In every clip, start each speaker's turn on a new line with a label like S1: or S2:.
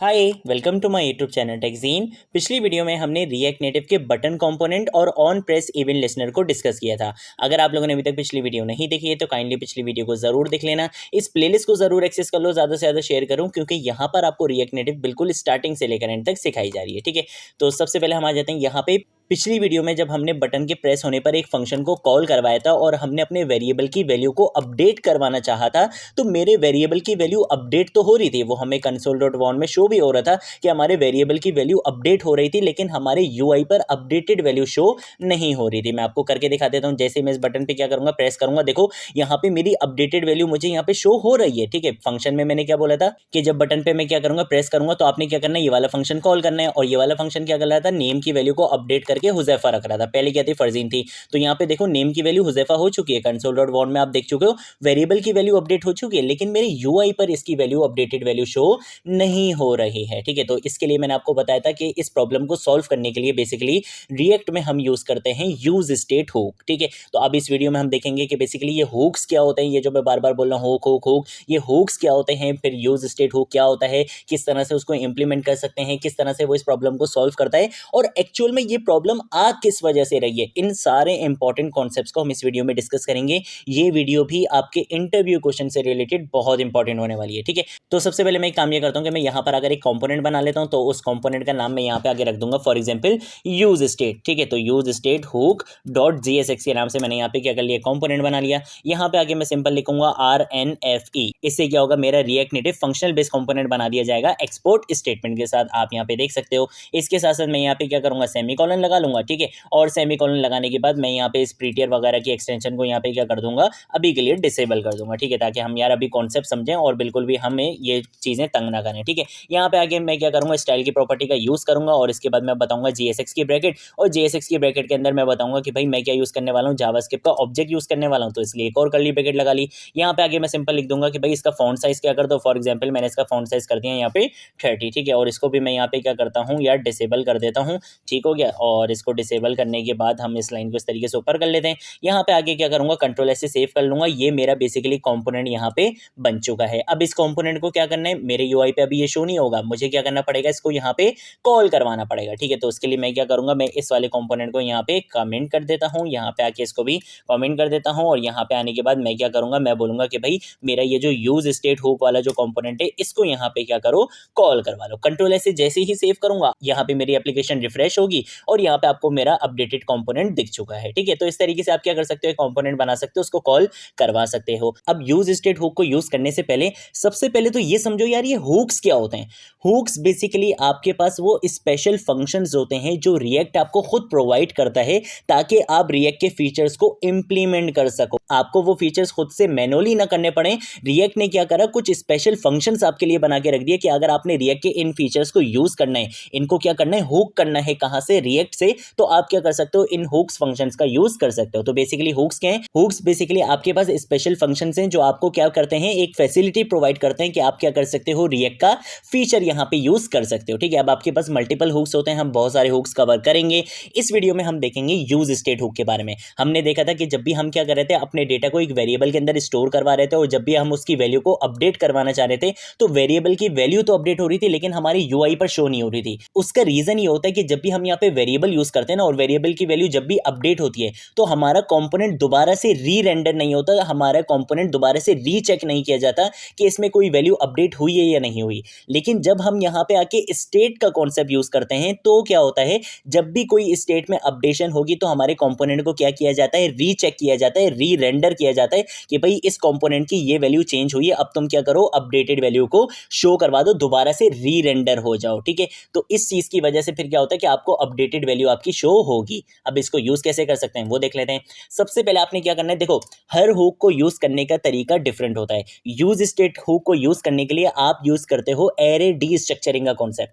S1: Hi welcome to my YouTube channel Techgeen. पिछली video में हमने रिएक्ट नेटिव के बटन कंपोनेंट और ऑन प्रेस इवेंट लिसनर को डिस्कस किया था। अगर आप लोगों ने अभी तक पिछली वीडियो नहीं देखी है तो काइंडली पिछली वीडियो को जरूर देख लेना। इस प्लेलिस्ट को जरूर एक्सेस कर लो, ज़्यादा से ज़्यादा शेयर करूँ क्योंकि यहाँ पर आपको रिएक्ट नेटिव बिल्कुल स्टार्टिंग से लेकर एंड तक सिखाई जा रही है। ठीक है, तो सबसे पहले हम आ जाते हैं यहाँ पे। पिछली वीडियो में जब हमने बटन के प्रेस होने पर एक फंक्शन को कॉल करवाया था और हमने अपने वेरिएबल की वैल्यू को अपडेट करवाना चाहा था, तो मेरे वेरिएबल की वैल्यू अपडेट तो हो रही थी, वो हमें console.warn में शो भी हो रहा था कि हमारे वेरिएबल की वैल्यू अपडेट हो रही थी, लेकिन हमारे यूआई पर अपडेटेड वैल्यू शो नहीं हो रही थी। मैं आपको करके दिखा देता हूँ। जैसे मैं इस बटन पे क्या करूंगा, प्रेस करूंगा, देखो यहाँ पे मेरी अपडेटेड वैल्यू मुझे यहाँ पे शो हो रही है। ठीक है, फंक्शन में मैंने क्या बोला था कि जब बटन पे मैं क्या करूंगा, प्रेस करूंगा, तो आपने क्या करना है, ये वाला फंक्शन कॉल करना है। और ये वाला फंक्शन क्या कर रहा था, नेम की वैल्यू को अपडेट करके हुजैफा रख रहा था। पहले क्या थी, फरजीन थी। तो यहाँ पे देखो नेम की वैल्यू हुजैफा हो चुकी है, console.warn में आप देख चुके हो वेरिएबल की वैल्यू अपडेट हो चुकी है, लेकिन मेरे यूआई पर इसकी वैल्यू अपडेटेड वैल्यू शो नहीं हो रही है। ठीक है, तो इसके लिए मैंने आपको बताया था कि इस प्रॉब्लम को सॉल्व करने के लिए बेसिकली रिएक्ट में हम यूज करते हैं यूज स्टेट हुक। ठीक है, तो अब इस वीडियो में हम देखेंगे कि बेसिकली ये हुक्स क्या होते हैं, ये जो मैं बार बार बोल रहा हूँ हुक हुक हुक, ये हुक्स क्या होते हैं, फिर यूज स्टेट हुक क्या होता है, किस तरह से उसको इंप्लीमेंट कर सकते हैं, किस तरह से वो इस प्रॉब्लम को सॉल्व करता है और एक्चुअल में ये प्रॉब्लम आ किस वजह से रही है। इन सारे इंपॉर्टेंट कॉन्सेप्ट्स को हम इस वीडियो में डिस्कस करेंगे। ये वीडियो भी आपके इंटरव्यू क्वेश्चन से रिलेटेड बहुत इंपॉर्टेंट होने वाली है। ठीक है, तो सबसे पहले मैं एक काम ये करता हूँ कि मैं यहाँ पर अगर एक कंपोनेंट बना लेता हूँ तो उस कंपोनेंट का नाम मैं यहाँ पे आगे रख दूंगा, फॉर एग्जांपल यूज स्टेट। ठीक है, तो use state hook dot GSX के नाम से मैंने यहाँ पे क्या कर लिया, कंपोनेंट बना लिया। यहाँ पे आगे मैं सिंपल लिखूंगा RNFE। इससे क्या होगा, मेरा react native functional base component बना दिया जाएगा एक्सपोर्ट स्टेटमेंट के साथ, आप यहाँ पे देख सकते हो। इसके साथ साथ मैं यहाँ पे क्या करूंगा, सेमीकोलन लगा लूंगा। ठीक है, और सेमीकोलन लगाने के बाद मैं यहाँ पे इस प्रीटियर वगैरह की एक्सटेंशन को यहाँ पे क्या कर दूंगा, अभी के लिए डिसेबल कर दूंगा। ठीक है, ताकि हम यार अभी कॉन्सेप्ट समझें और बिल्कुल भी हमें ये चीजें तंग ना करें। ठीक है, यहाँ पे आगे मैं क्या करूंगा, स्टाइल की प्रॉपर्टी का यूज करूंगा और इसके बाद मैं बताऊंगा जीएसएक्स की ब्रैकेट, और जीएसएक्स की ब्रैकेट के अंदर मैं बताऊंगा कि भाई मैं क्या यूज करने वाला हूँ, जावास्क्रिप्ट का ऑब्जेक्ट यूज करने वाला हूँ, तो इसलिए एक और कर्ली ब्रैकेट लगा ली। यहाँ पे आगे मैं सिंपल लिख दूंगा कि भाई इसका फॉन्ट साइज क्या कर दो, फॉर एग्जाम्पल मैंने इसका फॉन्ट साइज कर दिया यहाँ पे 30। ठीक है, और इसको भी मैं यहाँ पे क्या करता हूँ यार, डिसेबल कर देता हूँ। ठीक हो गया, और इसको डिसेबल करने के बाद हम इस लाइन को इस तरीके से ऊपर कर लेते हैं। यहाँ पे आगे क्या करूंगा, कंट्रोल एस से सेव कर लूंगा। ये मेरा बेसिकली कंपोनेंट यहाँ पे बन चुका है। अब इस कंपोनेंट को क्या करना है, मेरे यूआई पे अभी ये शो नहीं होगा, मुझे क्या करना पड़ेगा, इसको यहाँ पे कॉल करवाना पड़ेगा। ठीक है, तो उसके लिए मैं क्या करूंगा, मैं इस वाले कंपोनेंट को यहाँ पे कमेंट कर देता हूँ, यहाँ पे आके इसको भी कमेंट कर देता हूँ, और यहाँ पे आने के बाद मैं क्या करूंगा, मैं बोलूंगा कि भाई मेरा ये जो यूज स्टेट हुक वाला जो कंपोनेंट है इसको यहाँ पे क्या करो, कॉल करवा लो। कंट्रोल एस से जैसे ही सेव करूंगा, यहाँ पे मेरी एप्लीकेशन रिफ्रेश होगी और यहाँ पे आपको मेरा अपडेटेड कंपोनेंट दिख चुका है। ठीक है, तो इस तरीके से आप क्या कर सकते हो, कंपोनेंट बना सकते हो, उसको कॉल करवा सकते हो। अब यूज स्टेट हुक को यूज करने से पहले सबसे पहले तो ये समझो यार, ये हुक्स क्या होते हैं। हुक्स बेसिकली आपके पास वो स्पेशल फंक्शंस होते हैं जो रिएक्ट आपको खुद प्रोवाइड करता है, ताकि आप रिएक्ट के फीचर्स को इंप्लीमेंट कर सको, आपको वो फीचर्स खुद से मैनुअली ना करने पड़े। रिएक्ट ने क्या करा, कुछ स्पेशल फंक्शंस आपके लिए बना के रख दिए कि अगर आपने रिएक्ट के इन फीचर्स को यूज करना है, इनको क्या करना है, हुक करना है, कहां से, रिएक्ट से, तो आप क्या कर सकते हो, इन हुक्स फंक्शंस का यूज कर सकते हो। तो बेसिकली हुक्स क्या है, हुक्स बेसिकली आपके पास स्पेशल फंक्शंस हैं जो आपको क्या करते हैं, एक फैसिलिटी प्रोवाइड करते हैं कि आप क्या कर सकते हो, रिएक्ट का फीचर यहां पे यूज कर सकते हो। ठीक है, अब आपके पास मल्टीपल हुक्स होते हैं, हम बहुत सारे हुक्स कवर करेंगे इस वीडियो में। हम देखेंगे यूज स्टेट हुक के बारे में। हमने देखा था कि जब भी हम क्या कर रहे थे, अपने डेटा को एक वेरिएबल के अंदर स्टोर करवा रहे थे और जब भी हम उसकी वैल्यू को अपडेट करवाना चाह रहे थे, तो वेरिएबल की वैल्यू तो अपडेट हो रही थी लेकिन हमारी यूआई पर शो नहीं हो रही थी। उसका रीजन ये होता है कि जब भी हम यहाँ पे वेरिएबल यूज करते हैं ना, और वेरिएबल की वैल्यू जब भी अपडेट होती है, तो हमारा कंपोनेंट दोबारा से री रेंडर नहीं होता, हमारा कंपोनेंट दोबारा से रीचेक नहीं किया जाता कि इसमें कोई वैल्यू अपडेट हुई है या नहीं हुई। लेकिन जब हम यहाँ पे आके स्टेट का कॉन्सेप्ट यूज करते हैं, तो क्या होता है, जब भी कोई स्टेट में अपडेशन होगी तो हमारे कंपोनेंट को क्या किया जाता है, रीचेक किया जाता है, री रेंडर किया जाता है कि भाई इस कंपोनेंट की ये वैल्यू चेंज हुई है, अब तुम क्या करो, अपडेटेड वैल्यू को शो करवा दो, दोबारा से री रेंडर हो जाओ। ठीक है, तो इस चीज की वजह से फिर क्या होता है कि आपको अपडेटेड वैल्यू आपकी शो होगी। अब इसको यूज कैसे कर सकते हैं वो देख लेते हैं। सबसे पहले आपने क्या करना है, देखो हर हुक को यूज करने का तरीका डिफरेंट होता है। यूज स्टेट हुक को यूज करने के लिए आप यूज करते हो एरे डी स्ट्रक्चरिंग का कॉन्सेप्ट।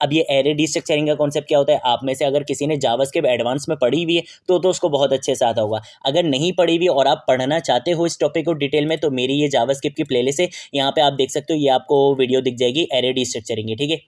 S1: अब ये एरे डी स्ट्रक्चरिंग का कॉन्सेप्ट क्या होता है, आप में से अगर किसी ने जावास्क्रिप्ट एडवांस में पढ़ी हुई है तो उसको बहुत अच्छे से आता होगा। अगर नहीं पढ़ी हुई और आप पढ़ना चाहते हो इस टॉपिक को डिटेल में, तो मेरी ये जावास्क्रिप्ट की प्लेलिस्ट है, यहाँ पे आप देख सकते हो, ये आपको वीडियो दिख जाएगी एरे डी स्ट्रक्चरिंग की। ठीक है,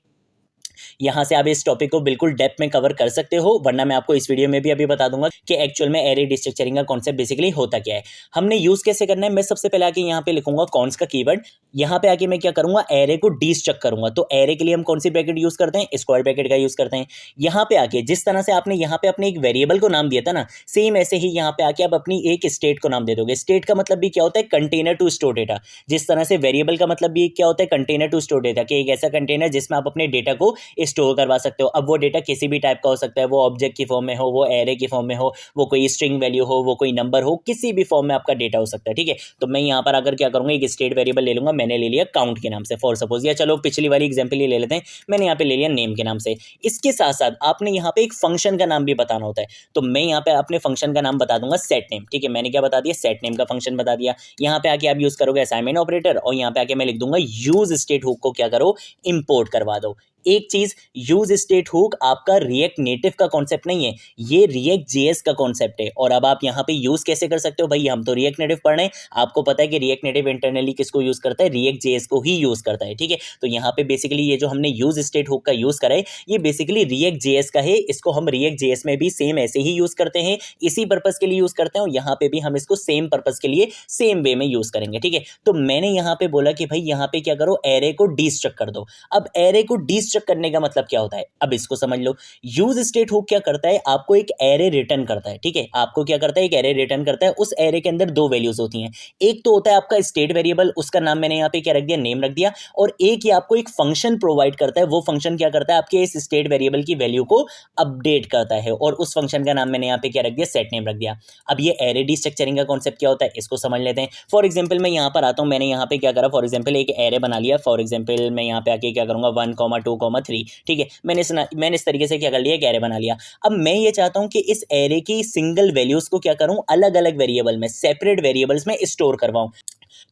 S1: यहाँ से आप इस टॉपिक को बिल्कुल डेप्थ में कवर कर सकते हो, वरना मैं आपको इस वीडियो में भी अभी बता दूंगा कि एक्चुअल में एरे डिस्ट्रक्चरिंग का कॉन्सेप्ट बेसिकली होता क्या है, हमने यूज कैसे करना है। मैं सबसे पहले आके यहाँ पे लिखूंगा कॉन्स का कीवर्ड, यहाँ पे आके मैं क्या करूंगा, एरे को डिस्ट्रक्ट करूंगा। तो एरे के लिए हम कौन सी ब्रैकेट यूज करते हैं, स्क्वायर ब्रैकेट का यूज करते हैं। यहाँ पे आके जिस तरह से आपने यहाँ पे अपने एक वेरिएबल को नाम दिया था ना, सेम ऐसे ही यहाँ पे आके आप अपनी एक स्टेट को नाम दे दोगे। स्टेट का मतलब भी क्या होता है, कंटेनर टू स्टोर डेटा। जिस तरह से वेरिएबल का मतलब भी क्या होता है, कंटेनर टू स्टोर डेटा, कि एक ऐसा कंटेनर जिसमें आप अपने डेटा को स्टोर करवा सकते हो। अब वो डेटा किसी भी टाइप का हो सकता है, वो ऑब्जेक्ट की फॉर्म में हो, वो एरे की फॉर्म में हो, वो कोई स्ट्रिंग वैल्यू हो, वो कोई नंबर हो, किसी भी फॉर्म में आपका डेटा हो सकता है। ठीक है, तो मैं यहाँ पर अगर क्या करूंगा, एक स्टेट वेरिएबल ले लूंगा। मैंने ले लिया काउंट के नाम से फॉर सपोज, या चलो पिछली वाली एग्जांपल ही ले लेते हैं, मैंने यहाँ पे ले लिया नेम के नाम से। इसके साथ साथ आपने यहाँ पे एक फंक्शन का नाम भी बताना होता है, तो मैं यहाँ पे अपने फंक्शन का नाम बता दूंगा सेट नेम। ठीक है, मैंने क्या बता दिया, सेट नेम का फंक्शन बता दिया। यहाँ पे आके आप यूज करोगे असाइनमेंट ऑपरेटर, और यहाँ पे आके मैं लिख दूंगा यूज स्टेट हुक को क्या करो, इंपोर्ट करवा दो। एक चीज, यूज स्टेट हुक आपका रिएक्ट नेटिव का कॉन्सेप्ट नहीं है, ये रिएक्ट जेएस का कॉन्सेप्ट है। और अब आप यहाँ पे यूज कैसे कर सकते हो, भाई हम तो रिएक्ट नेटिव पढ़ रहे हैं, आपको पता है कि रिएक्ट नेटिव इंटरनली किसको यूज करता है, रिएक्ट जेएस को ही यूज करता है। ठीक है, तो यहाँ पे बेसिकली ये जो हमने यूज स्टेट हुक का यूज करा है, ये बेसिकली रिएक्ट जेएस का है। इसको हम रिएक्ट जेएस में भी सेम ऐसे ही यूज करते हैं, इसी पर्पज के लिए यूज करते हैं, और यहाँ पे भी हम इसको सेम पर्पज के लिए सेम वे में यूज करेंगे। ठीक है, तो मैंने यहाँ पे बोला कि भाई यहाँ पे क्या करो, एरे को डिस्ट्रक्ट कर दो। अब एरे को डिस्ट्रक्ट करने का मतलब क्या होता है, अब इसको समझ लो। यूज स्टेट हुक क्या करता है, आपको एक एरे रिटर्न करता है। ठीक है, आपको क्या करता है, एक एरे रिटर्न करता है। उस एरे के अंदर दो वैल्यूज होती हैं, एक तो होता है आपका स्टेट वेरिएबल, उसका नाम मैंने यहाँ पे क्या रख दिया, नेम रख दिया, और एक ही आपको एक फंक्शन प्रोवाइड करता है। वो फंक्शन क्या करता है, आपके इस स्टेट वेरिएबल की वैल्यू को अपडेट करता है, और उस फंक्शन का नाम मैंने यहाँ पे क्या रख दिया, सेट नेम रख दिया। अब ये एरे डिस्ट्रक्चरिंग का कॉन्सेप्ट क्या होता है, इसको समझ लेते हैं। फॉर एग्जाम्पल मैं यहाँ पर आता हूँ, मैंने यहाँ पे क्या करा, फॉर एग्जाम्पल एक एरे बना लिया। फॉर एग्जाम्पल मैं यहाँ पे आके क्या करूंगा, 1,2,3। ठीक है, मैंने इस तरीके से क्या कर लिया, एक एरे बना लिया। अब मैं ये चाहता हूं कि इस एरे की सिंगल वैल्यूज को क्या करूं, अलग अलग वेरिएबल में, सेपरेट वेरिएबल्स में स्टोर करवाऊं।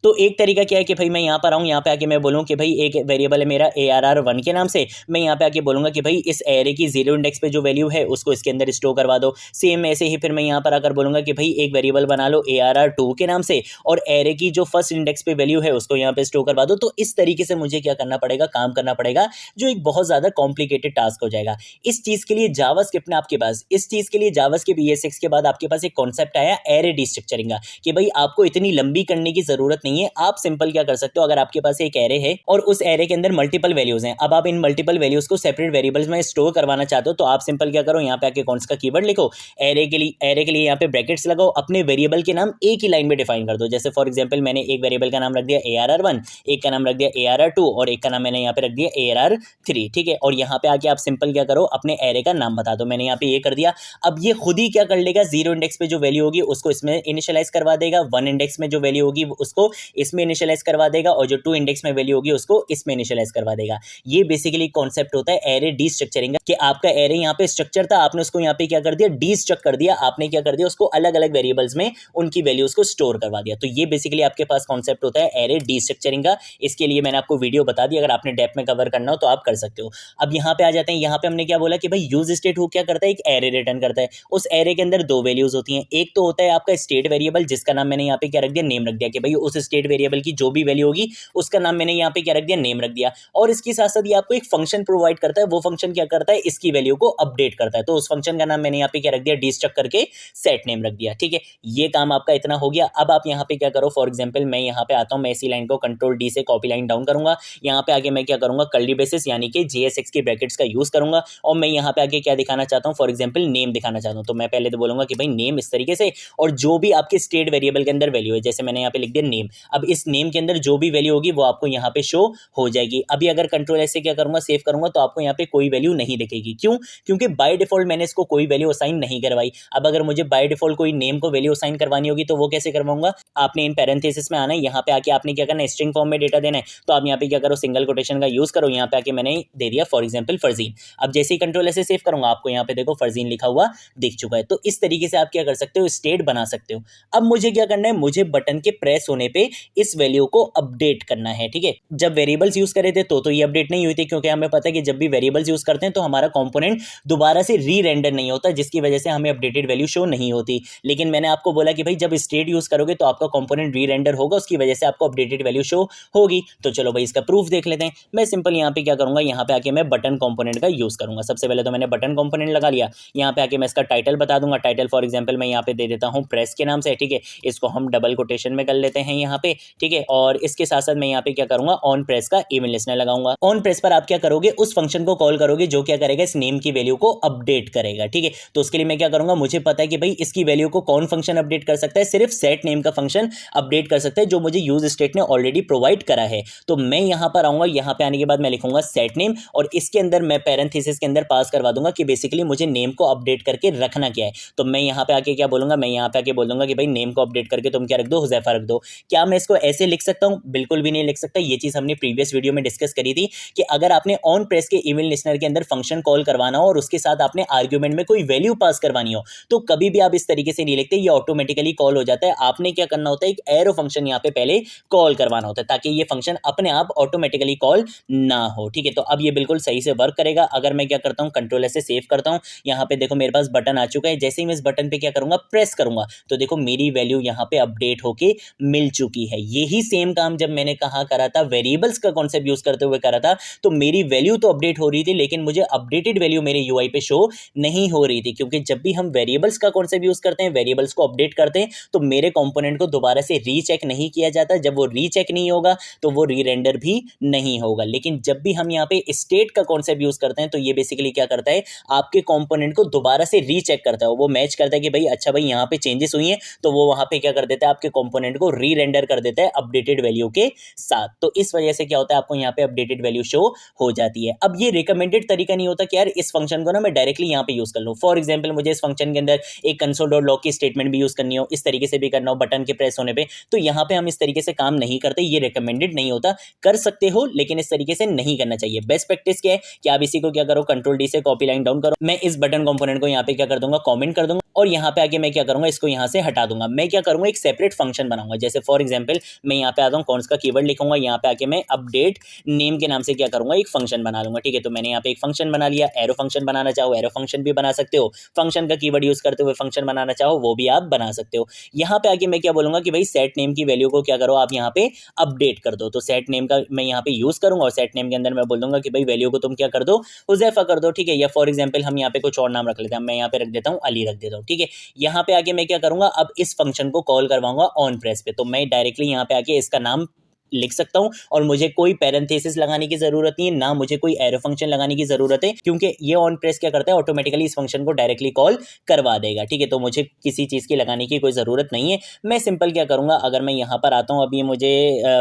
S1: तो एक तरीका क्या है कि भाई मैं यहाँ पर आऊँ, यहाँ पे आके मैं बोलूँ कि भाई एक वेरिएबल है मेरा ARR1 के नाम से, मैं यहाँ पे आके बोलूँगा कि भाई इस एरे की जीरो इंडेक्स पे जो वैल्यू है उसको इसके अंदर स्टोर करवा दो। सेम ऐसे ही फिर मैं यहाँ पर आकर बोलूँगा कि भाई एक वेरिएबल बना लो ARR2 के नाम से, और एरे की जो फर्स्ट इंडेक्स पे वैल्यू है उसको यहाँ पे स्टोर करवा दो। तो इस तरीके से मुझे क्या करना पड़ेगा, काम करना पड़ेगा, जो एक बहुत ज़्यादा कॉम्प्लिकेटेड टास्क हो जाएगा। इस चीज़ के लिए जावास्क्रिप्ट ने आपके पास, इस चीज़ के लिए जावास्क्रिप्ट ES6 के बाद आपके पास एक कॉन्सेप्ट आया एरे डिस्ट्रक्चरिंग का, कि भाई आपको इतनी लंबी करने की जरूरत नहीं है। आप सिंपल क्या कर सकते हो, अगर आपके पास एक एरे है और उस एरे के अंदर मल्टीपल वैल्यूज हैं, अब आप इन मल्टीपल वैल्यूज को सेपरेट वेरिएबल्स में स्टोर करवाना चाहते हो, तो आप सिंपल क्या करो, यहाँ पे आके कौन सा कीवर्ड लिखो, एरे के लिए यहाँ पे ब्रैकेट्स लगाओ, अपने वेरिएबल के नाम एक ही लाइन में डिफाइन कर दो। जैसे फॉर एग्जांपल मैंने एक वेरिएबल का नाम रख दिया ARR1, एक का नाम रख दिया ARR2, और एक का नाम मैंने यहाँ पे रख दिया ARR3। ठीक है, और यहाँ पे आके आप सिंपल क्या करो, अपने एरे का नाम बता दो। मैंने यहाँ पे ये कर दिया। अब ये खुद ही क्या कर लेगा, जीरो इंडेक्स पे जो वैल्यू होगी उसको इसमें इनिशियलाइज करवा देगा, 1 इंडेक्स में जो वैल्यू होगी उसको इसमें इनिशियलाइज करवा देगा, और जो 2 इंडेक्स में वैल्यू होगी उसको इसमें इनिशियलाइज करवा देगा। ये बेसिकली कॉन्सेप्ट होता है एरे डिस्ट्रक्चरिंग का, कि आपका एरे यहाँ पे स्ट्रक्चर था, आपने उसको यहाँ पे क्या कर दिया, डिस्ट्रक्ट कर दिया। आपने क्या कर दिया, उसको अलग अलग वेरिएबल्स में उनकी वैल्यूज को स्टोर करवा दिया। तो ये बेसिकली आपके पास कॉन्सेप्ट होता है एरे डिस्ट्रक्चरिंग का। इसके लिए मैंने आपको वीडियो बता दी, अगर आपने डेप्थ में कवर करना हो तो आप कर सकते हो। अब यहाँ पे आ जाते हैं, यहाँ पे हमने क्या बोला कि भाई यूज स्टेट हुक क्या करता है, एक एरे रिटर्न करता है। उस एरे के अंदर दो वैल्यूज होती हैं, एक तो होता है आपका स्टेट वेरिएबल, जिसका नाम मैंने यहाँ पे क्या रख दिया, नेम रख दिया, कि भाई उस स्टेट वेरिएबल की जो भी वैल्यू होगी उसका नाम मैंने यहाँ पे क्या रख दिया, नेम रख दिया। और इसके साथ साथ ये आपको एक फंक्शन प्रोवाइड करता है, वो फंक्शन क्या करता है, इसकी वैल्यू को अपडेट करता है। तो उस फंक्शन का नाम मैंने यहाँ पे क्या रख दिया, डिस्ट्रक्ट करके सेट नेम रख दिया। ठीक है, ये काम आपका इतना हो गया। अब आप यहाँ पे क्या करो, फॉर एग्जाम्पल मैं यहाँ पे आता हूँ, मैं इसी लाइन को Ctrl+D से कॉपी लाइन डाउन करूंगा। यहाँ पे आगे मैं क्या करूंगा, कर्ली ब्रेसेस यानी कि JS6 के ब्रैकेट्स का यूज करूंगा, और मैं यहाँ पे आगे क्या दिखाना चाहता हूँ, फॉर एग्जाम्पल नेम दिखाना चाहता हूँ। तो मैं पहले तो बोलूंगा कि भाई नेम इस तरीके से, और जो भी आपके स्टेट वेरिएबल के अंदर वैल्यू है, जैसे मैंने यहाँ पे लिख दिया नेम, अब इस नेम के अंदर जो भी वैल्यू होगी वो आपको यहाँ पे शो हो जाएगी। अभी अगर Ctrl+S से क्या करूंगा, सेव करूंगा, तो आपको यहाँ पे कोई वैल्यू नहीं दिखेगी। क्यों? क्योंकि बाय डिफॉल्ट मैंने इसको कोई वैल्यू असाइन नहीं करवाई। अब अगर मुझे बाय डिफॉल्ट कोई नेम को वैल्यू असाइन करवानी होगी तो वो कैसे करवाऊंगा, आपने इन पैरेंथेसिस में आना है, यहाँ पे आके आपने क्या करना है, स्ट्रिंग फॉर्म में डेटा देना है। तो आप यहाँ पे क्या करो, सिंगल कोटेशन का यूज करो। यहाँ पे आके मैंने दे दिया फॉर एग्जाम्पल फरजीन। अब जैसे ही Ctrl+S से सेव करूंगा, आपको यहाँ पे देखो फरजीन लिखा हुआ दिख चुका है। तो इस तरीके से आप क्या कर सकते हो, स्टेट बना सकते हो। अब मुझे क्या करना है, मुझे बटन के प्रेस होने होने पे इस वैल्यू को अपडेट करना है। ठीक है, जब वेरिएबल्स यूज करे थे तो ये अपडेट नहीं हुई थी, क्योंकि हमें पता है कि जब भी वेरिएबल्स यूज करते हैं तो हमारा कंपोनेंट दोबारा से री रेंडर नहीं होता, जिसकी वजह से हमें अपडेटेड वैल्यू शो नहीं होती। लेकिन मैंने आपको बोला कि भाई जब स्टेट यूज करोगे तो आपका कंपोनेंट री रेंडर होगा, उसकी वजह से आपको अपडेटेड वैल्यू शो होगी। तो चलो भाई इसका प्रूफ देख लेते हैं। मैं सिंपल यहाँ पे क्या करूंगा, यहाँ पे आके मैं बटन कंपोनेंट का यूज करूंगा। सबसे पहले तो मैंने बटन कंपोनेंट लगा लिया। यहाँ पे आके मैं इसका टाइटल बता दूंगा। टाइटल फॉर एग्जांपल मैं यहाँ पे दे देता हूँ प्रेस के नाम से। ठीक है, इसको हम डबल कोटेशन में कर लेते हैं यहाँ पे। ठीक है, और इसके साथ साथ मैं यहाँ पे क्या करूंगा, ऑन प्रेस का इवेंट लिस्टनर लगाऊंगा। ऑन प्रेस पर आप क्या करोगे, उस फंक्शन को कॉल करोगे जो क्या करेगा, इस नेम की वैल्यू को अपडेट करेगा। ठीक है, तो उसके लिए मैं क्या करूंगा, मुझे पता है कि भाई इसकी वैल्यू को कौन फंक्शन अपडेट कर सकता है, सिर्फ सेट नेम का फंक्शन अपडेट कर सकता है, जो मुझे यूज स्टेट ने ऑलरेडी प्रोवाइड करा है। तो मैं यहां पर आऊंगा, यहां पे आने के बाद मैं लिखूंगा सेट नेम, और इसके अंदर मैं पैरेंथेसिस के अंदर पास करवा दूंगा कि बेसिकली मुझे नेम को अपडेट करके रखना क्या है। तो मैं यहां पे आके क्या बोलूंगा, मैं यहां पे आके बोल दूंगा कि भाई नेम को अपडेट करके तुम क्या रख दो, हुजैफा रख दो। क्या मैं इसको ऐसे लिख सकता हूं? बिल्कुल भी नहीं लिख सकता। ये चीज हमने प्रीवियस वीडियो में डिस्कस करी थी कि अगर आपने ऑन प्रेस के इवेंट लिस्टनर के अंदर फंक्शन कॉल करवाना हो और उसके साथ आपने आर्ग्यूमेंट में कोई वैल्यू पास करवानी हो, तो कभी भी आप इस तरीके से नहीं लिखते, ये ऑटोमेटिकली कॉल हो जाता है। आपने क्या करना होता है, एक एरो फंक्शन यहाँ पे पहले कॉल करवाना होता है, ताकि ये फंक्शन अपने आप ऑटोमेटिकली कॉल ना हो। ठीक है, तो अब ये बिल्कुल सही से वर्क करेगा। अगर मैं क्या करता हूँ, कंट्रोल एस से सेव करता हूँ, यहाँ पे देखो मेरे पास बटन आ चुका है। जैसे ही मैं इस बटन पे क्या करूंगा, प्रेस करूंगा, तो देखो मेरी वैल्यू यहाँ पे अपडेट होके मिल चुकी है। यही सेम काम जब मैंने कहा करा था, वेरिएबल्स का कॉन्सेप्ट यूज करते हुए करा था, तो मेरी वैल्यू तो अपडेट हो रही थी, लेकिन मुझे अपडेटेड वैल्यू मेरे यूआई पे शो नहीं हो रही थी। क्योंकि जब भी हम वेरिएबल्स का कॉन्सेप्ट यूज करते हैं, वेरिएबल्स को अपडेट करते हैं, तो मेरे कंपोनेंट को दोबारा से रीचेक नहीं किया जाता। जब वो रीचेक नहीं होगा तो वो री रेंडर भी नहीं होगा। लेकिन जब भी हम यहाँ पे स्टेट का कॉन्सेप्ट यूज करते हैं, तो ये बेसिकली क्या करता है, आपके कंपोनेंट को दोबारा से रीचेक करता है। वो मैच करता है कि भाई अच्छा भाई यहाँ पे चेंजेस हुई हैं, तो वो वहां पे क्या कर देता है, आपके कंपोनेंट को री रेंडर कर देता है अपडेटेड वैल्यू के साथ। तो इस वजह से क्या होता है, आपको यहाँ पे अपडेटेड वैल्यू शो हो जाती है। अब ये रिकमेंडेड तरीका नहीं होता कि यार इस फंक्शन को ना मैं डायरेक्टली यहाँ पे यूज कर लूँ। फॉर एग्जाम्पल मुझे इस फंक्शन के अंदर एक console.log की स्टेटमेंट भी यूज करनी हो, इस तरीके से भी करना हो बटन के प्रेस होने पे, तो यहाँ पे हम इस तरीके से काम नहीं करते। ये रिकमेंडेड नहीं होता। कर सकते हो लेकिन इस तरीके से नहीं करना चाहिए। बेस्ट प्रैक्टिस क्या है कि आप इसी को क्या करो, कंट्रोल डी से कॉपी लाइन डाउन करो। मैं इस बटन कंपोनेंट को यहाँ पे क्या कर दूंगा, कमेंट कर दूंगा, और यहाँ पे आके मैं क्या करूंगा, इसको यहाँ से हटा दूंगा। मैं क्या करूंगा, एक सेपरेट फंक्शन बनाऊंगा। जैसे फॉर एग्जाम्पल मैं यहाँ पे आता हूँ, कौन सा कीवर्ड लिखूंगा, यहाँ पे आके मैं अपडेट नेम के नाम से क्या करूंगा, एक फंक्शन बना लूंगा। ठीक है, तो मैंने यहाँ पे एक फंक्शन बना लिया। एरो फंक्शन बनाना चाहो एरो फंक्शन भी बना सकते हो, फंक्शन का कीवर्ड यूज करते हुए फंक्शन बनाना चाहो वो भी आप बना सकते हो। यहाँ पे आके मैं क्या बोलूंगा कि भाई सेट नेम की वैल्यू को क्या करो, आप यहाँ पे अपडेट कर दो। तो सेट नेम का मैं यहाँ पे यूज करूंगा, और सेट नेम के अंदर मैं बोल दूंगा कि भाई वैल्यू को तुम क्या कर दो, हुजैफा कर दो। ठीक है, या फॉर एग्जाम्पल हम यहाँ पे कुछ और नाम रख लेते हैं। मैं यहाँ पे रख देता हूँ अली रख देता हूँ। ठीक है, यहाँ पे आके मैं क्या करूंगा, अब इस फंक्शन को कॉल करवाऊंगा ऑन प्रेस पे। तो मैं डायरेक्टली यहाँ पे आके इसका नाम लिख सकता हूं, और मुझे कोई पैरेंथेसिस लगाने की जरूरत नहीं है, ना मुझे कोई एरो फंक्शन लगाने की जरूरत है, क्योंकि ये ऑन प्रेस क्या करता है, ऑटोमेटिकली इस फंक्शन को डायरेक्टली कॉल करवा देगा। ठीक है, तो मुझे किसी चीज की लगाने की कोई जरूरत नहीं है। मैं सिंपल क्या करूंगा, अगर मैं यहाँ पर आता हूँ, अभी मुझे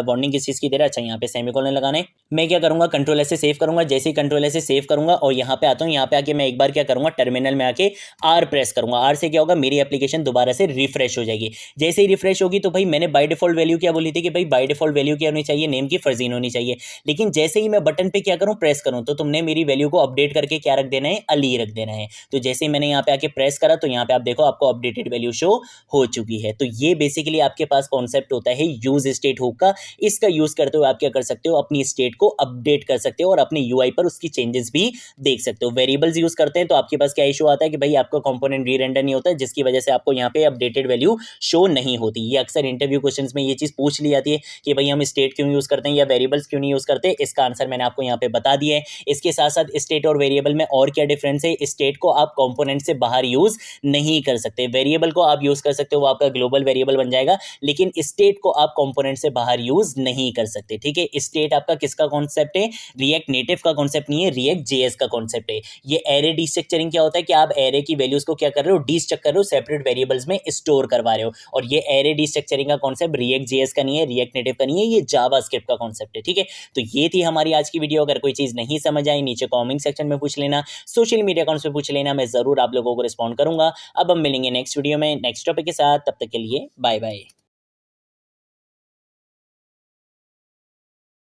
S1: वार्निंग किस चीज की दे रहा है, अच्छा यहाँ पे सेमीकोलन लगाने, मैं क्या करूंगा, कंट्रोल एस से सेव करूंगा। जैसे ही कंट्रोल एस से सेव करूंगा और यहाँ पे आता हूँ, यहाँ पे आके मैं एक बार क्या करूंगा, टर्मिनल में आके आर प्रेस करूंगा। आर से क्या होगा, मेरी एप्लीकेशन दोबारा से रिफ्रेश हो जाएगी। जैसे ही रिफ्रेश होगी तो भाई मैंने बाय डिफॉल्ट वैल्यू क्या बोली थी कि भाई बाय डिफॉल्ट वैल्यू क्या होनी चाहिए, नेम की फर्जीन होनी चाहिए। लेकिन जैसे ही मैं बटन पे क्या करूं, प्रेस करूं, तो तुमने मेरी वैल्यू को अपडेट करके क्या रख देना है, अली रख देना है। तो जैसे ही मैंने यहाँ पे आके प्रेस करा, तो यहाँ पे आप देखो आपको अपडेटेड वैल्यू शो हो चुकी है। तो ये बेसिकली आपके पास कॉन्सेप्ट होता है यूज स्टेट हुक का। इसका यूज करते हुए आप क्या कर सकते हो, अपनी स्टेट को अपडेट कर सकते हो और अपने यूआई पर उसकी चेंजेस भी देख सकते हो। वेरिएबल्स यूज करते हैं तो आपके पास क्या इशू आता है कि भाई आपका कंपोनेंट री रेंडर नहीं होता, जिसकी वजह से आपको यहाँ पे अपडेटेड वैल्यू शो नहीं होती। ये अक्सर इंटरव्यू क्वेश्चंस में ये चीज पूछ ली जाती है कि भाई हम स्टेट क्यों यूज करते हैं या वेरिएबल्स क्यों नहीं यूज करते। इसका आंसर मैंने आपको यहाँ पे बता दिया है। इसके साथ साथ स्टेट और वेरिएबल में और क्या डिफरेंस है, स्टेट को आप कंपोनेंट से बाहर यूज नहीं कर सकते, वेरिएबल को आप यूज कर सकते हो, वो आपका ग्लोबल वेरिएबल बन जाएगा, लेकिन स्टेट को आप कंपोनेंट से बाहर यूज नहीं कर सकते। ठीक है, स्टेट आपका किसका कॉन्सेप्ट है, रिएक्ट नेटिव का कॉन्सेप्ट नहीं है, रिएक्ट जेएस का कॉन्सेप्ट है। ये एरे डिस्ट्रक्चरिंग क्या होता है कि आप एरे की वैल्यूज को क्या कर रहे हो, डिस्ट्रक्ट कर रहे हो, सेपरेट वेरिएबल्स में स्टोर करवा रहे हो। और ये एरे डिस्ट्रक्चरिंग का कॉन्सेप्ट रिएक्ट जेएस का नहीं है, रिएक्ट नेटिव का नहीं है, ये जावास्क्रिप्ट का कॉन्सेप्ट है। ठीक है, तो ये थी हमारी आज की वीडियो। अगर कोई चीज नहीं समझ आई नीचे कमेंट सेक्शन में पूछ लेना, सोशल मीडिया अकाउंट्स पे पूछ लेना, मैं जरूर आप लोगों को रिस्पॉन्ड करूंगा। अब हम मिलेंगे नेक्स्ट वीडियो में नेक्स्ट टॉपिक के साथ, तब तक के लिए बाय बाय।